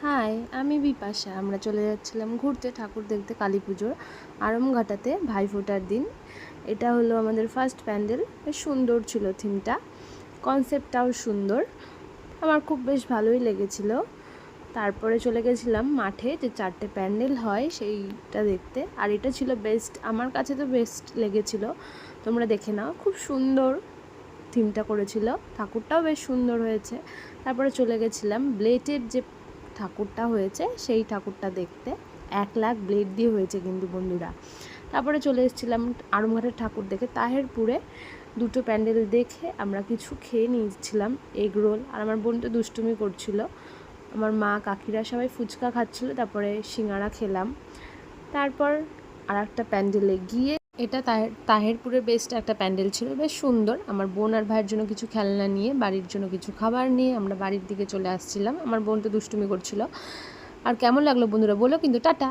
High, আমি বিপাশা। আমরা চলে যাচ্ছিলাম ঘুরতে, ঠাকুর দেখতে কালী পুজোর আড়ংঘাটাতে ভাইফোঁটার দিন। এটা হলো আমাদের ফার্স্ট প্যান্ডেল। বেশ সুন্দর ছিল থিমটা, কনসেপ্টটাও সুন্দর। আমার খুব বেশ ভালোই লেগেছিল। তারপরে চলে গেছিলাম মাঠে, যে 4টে প্যান্ডেল হয় সেইটা দেখতে। আর এটা ছিল বেস্ট, আমার কাছে তো বেস্ট লেগেছিল। তোমরা দেখে নাও, খুব সুন্দর থিমটা করেছিল। ঠাকুরটাও বেশ সুন্দর হয়েছে। তারপরে চলে গেছিলাম ব্লেডের যে ঠাকুরটা হয়েছে সেই ঠাকুরটা দেখতে। 1,00,000 ব্লেড দিয়ে হয়েছে কিন্তু বন্ধুরা। তারপরে চলে এসেছিলাম আড়ংঘাটের ঠাকুর দেখে তাহেরপুরে। 2টো প্যান্ডেল দেখে আমরা কিছু খেয়ে নিয়েছিলাম, এগ রোল। আর আমার বোন তো দুষ্টুমি করছিল, আমার মা কাকিরা সবাই ফুচকা খাচ্ছিলো। তারপরে সিঙ্গারা খেলাম। তারপর আর একটা প্যান্ডেলে গিয়ে, এটা তাহেরপুরের বেস্ট একটা প্যান্ডেল ছিল, বেশ সুন্দর। আমার বোন আর ভাইয়ের জন্য কিছু খেলনা নিয়ে, বাড়ির জন্য কিছু খাবার নিয়ে আমরা বাড়ির দিকে চলে আসছিলাম। আমার বোন তো দুষ্টুমি করছিল। আর কেমন লাগলো বন্ধুরা বলো কিন্তু। টাটা।